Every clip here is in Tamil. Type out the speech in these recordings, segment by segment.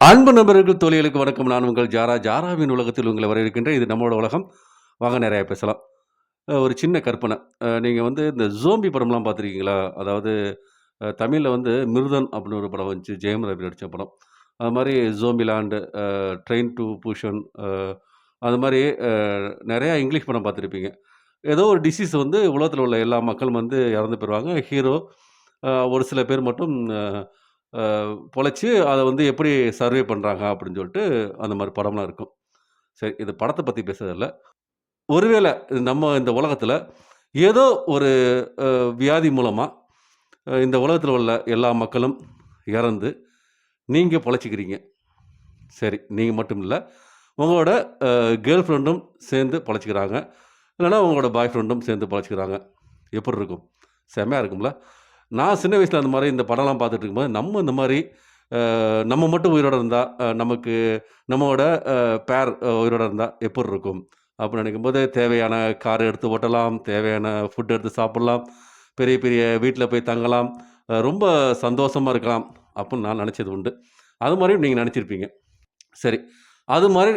அன்பு நண்பர்கள், தோழிகளுக்கு வணக்கம். நான் உங்கள் ஜாரா. ஜாராவின் உலகத்தில் உங்களை வரவேற்கின்றேன். இது நம்மளோட உலகம். வாங்க நெறைய பேசலாம். ஒரு சின்ன கற்பனை. நீங்க வந்து இந்த ஜோம்பி படம்லாம் பார்த்துருக்கீங்களா? அதாவது தமிழ்ல வந்து மிருதன் அப்படின்னு ஒரு படம் வந்துச்சு. ஜெயம் ரவி நடிச்ச படம். அது மாரி ஜோம்பிலாண்ட், ட்ரெயின் டூ பூஷன், அது மாரி நெறையா இங்கிலீஷ் படம் பார்த்துருப்பீங்க. ஏதோ ஒரு டிசீஸ் வந்து உலகத்தில உள்ள எல்லா மக்களும் வந்து இறந்து போயிருவாங்க. ஹீரோ ஒரு சில பேர் மட்டும் அ பொழச்சு அத வந்து எப்படி சர்வே பண்றாங்க அப்படின்னு சொல்லிட்டு அந்த மாரி படம்லாம் இருக்கும். சரி, இது படத்த பத்தி பேசுறதில்ல. ஒருவேள நம்ம இந்த உலகத்துல ஏதோ ஒரு வியாதி மூலமா இந்த உலகத்துல உள்ள எல்லா மக்களும் இறந்து, நீங்க பொழச்சுக்கிறீங்க. சரி, நீங்க மட்டும் இல்ல. உங்களோட கேர்ள் ஃபிரெண்டும் சேர்ந்து பொழச்சுக்கிறாங்க. இல்லன்னா உங்களோட பாய் ஃபிரெண்டும் சேர்ந்து பொழச்சுக்கிறாங்க. எப்படி இருக்கும்? செம்மையா இருக்கும்ல? நான் சின்ன வயசுல அந்த மாரி இந்த படம்லாம் பார்த்துட்டு இருக்கும்போது, நம்ம இந்த மாரி நம்ம மட்டும் உயிரோட இருந்தா, நமக்கு நம்மோட பேர் உயிரோட இருந்தா எப்புட்ருக்கும்? அப்படின்னு நினைக்கும்போது, தேவையான கார் எடுத்து ஓட்டலாம், தேவையான ஃபுட் எடுத்து சாப்பிடலாம், பெரிய பெரிய வீட்ல போய் தங்கலாம், ரொம்ப சந்தோஷமா இருக்கலாம், அப்புட்ன்னு நான் நெனச்சது உண்டு. அது மாரியும் நீங்க நெனச்சிருப்பீங்க. சரி, அது மாரி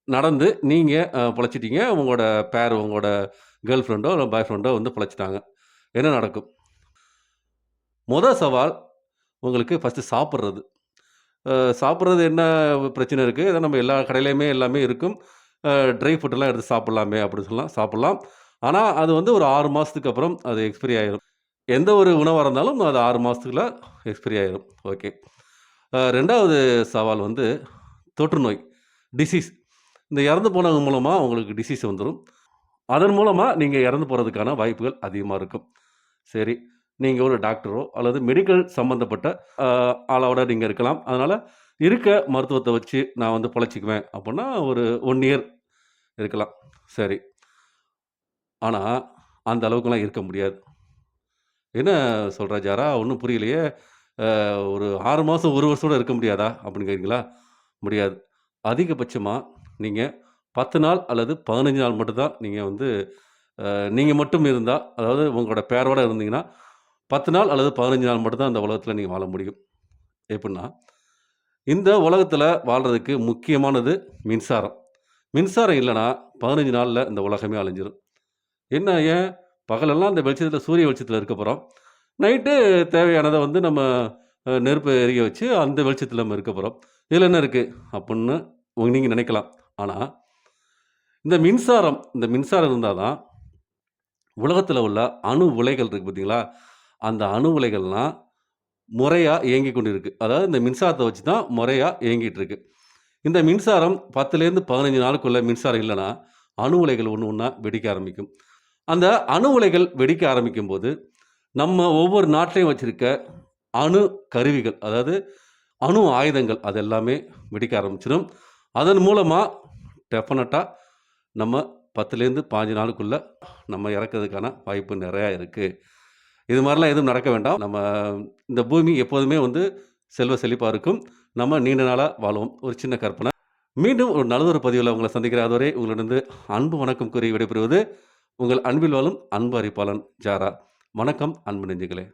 நடந்து நீங்க பொழச்சிட்டீங்க. உங்களோட பேர் உங்களோட கேர்ள் ஃபிரெண்டோ, இல்ல பாய் ஃபிரெண்டோ வந்து பொழச்சுட்டாங்க. என்ன நடக்கும்? சவால் உங்களுக்கு ஃபர்ஸ்ட்டு சாப்பிடுறது. சாப்பிடுறது என்ன பிரச்சனை இருக்கு? ஏன்னா நம்ம எல்லா கடையிலயுமே எல்லாமே இருக்கும். ட்ரை ஃபுட்லாம் எடுத்து சாப்பிடலாமே அப்படின்னு சொல்லலாம், சாப்பிடலாம். ஆனா, அது வந்து ஒரு 6 மாசத்துக்கு அப்புறம் அது எக்ஸ்பைரி ஆயிரும். எந்த ஒரு உணவா இருந்தாலும் அது 6 மாசத்துக்குள்ள எக்ஸ்பைரி ஆயிரும். ஓகே. 2வது சவால் வந்து தொற்றுநோய், டிசீஸ். இந்த இறந்து போனவங்க மூலமா உங்களுக்கு டிசீஸ் வந்துரும். அதன் மூலமா நீங்க இறந்து போறதுக்கான வாய்ப்புகள் அதிகமா இருக்கும். சரி, நீங்க ஒரு டாக்டரோ அல்லது மெடிக்கல் சம்மந்தப்பட்ட அ ஆளோட நீங்க இருக்கலாம். அதனால இருக்க மருத்துவத்த வச்சு நான் வந்து பொழச்சுக்குவேன் அப்புட்ன்னா, ஒரு 1 இயர் இருக்கலாம். சரி. ஆனா, அந்த அளவுக்குலாம் இருக்க முடியாது. "என்ன சொல்ற ஜாரா? ஒண்ணும் புரியலையே. ஒரு 6 மாசம், 1 வருஷம் கூட இருக்க முடியாதா?" அப்படின்னு கேட்கிறீங்களா? முடியாது. அதிகபட்சமா நீங்க 10 நாள் அல்லது 15 நாள் மட்டும் தான் நீங்க வந்து நீங்க மட்டும் இருந்தா, அதாவது உங்களோட பேரோட இருந்தீங்கன்னா, 10 நாள் அல்லது 15 நாள் மட்டும் தான் இந்த உலகத்துல நீங்க வாழ முடியும். எப்புட்ன்னா, இந்த உலகத்துல வாழ்றதுக்கு முக்கியமானது மின்சாரம். மின்சாரம் இல்லன்னா, 15 நாள்ல இந்த உலகமே அழிஞ்சிரும். என்ன ஏன்? பகலெல்லாம் அந்த வெளிச்சத்துல சூரிய வெளிச்சத்துல இருக்க போறோம். நைட்டு தேவையானத வந்து நம்ம நெருப்பு எரிய வச்சு, அந்த வெளிச்சத்துல நம்ம இருக்க போறோம். இதுல என்ன இருக்கு? அப்புட்ன்னு நீங்க நினைக்கலாம். ஆனா, இந்த மின்சாரம் இருந்தா தான் உலகத்துல உள்ள அணு உலைகள் இருக்கு பார்த்தீங்களா? அந்த அணு உலைகள்லாம் முறையா இயங்கிக் கொண்டிருக்கு. அதாவது இந்த மின்சாரத்த வச்சு தான் முறையா இயங்கிட்டு இருக்கு. இந்த மின்சாரம் 10லேருந்து 15 நாளுக்குள்ள மின்சாரம் இல்லன்னா, அணு உலைகள் ஒண்ணு ஒண்ணா வெடிக்க ஆரம்பிக்கும். அந்த அணு உலைகள் வெடிக்க ஆரம்பிக்கும்போது, நம்ம ஒவ்வொரு நாட்டிலயும் வச்சிருக்க அணு கருவிகள், அதாவது அணு ஆயுதங்கள் அது எல்லாமே வெடிக்க ஆரம்பிச்சிரும். அதன் மூலமா டெஃபனட்டா நம்ம 10லேருந்து 15 நாளுக்குள்ள நம்ம இறக்கறதுக்கான வாய்ப்பு நெறையா இருக்கு. இது மாரிலாம் எதுவும் நடக்க வேண்டாம். நம்ம இந்த பூமி எப்போதுமே வந்து செல்வ செழிப்பா இருக்கும். நம்ம நீண்ட நாளா வாழுவோம். ஒரு சின்ன கற்பனை. மீண்டும் ஒரு நல்லதொரு பதிவுல உங்கள சந்திக்கிறேன். அதுவரை உங்களிடமிருந்து அன்பு வணக்கம் கூறி விடைபெறுவது உங்கள் அன்பில் வாழும் அன்பு அறிவிப்பாளன் ஜாரா. வணக்கம் அன்பு நெஞ்சுகளே!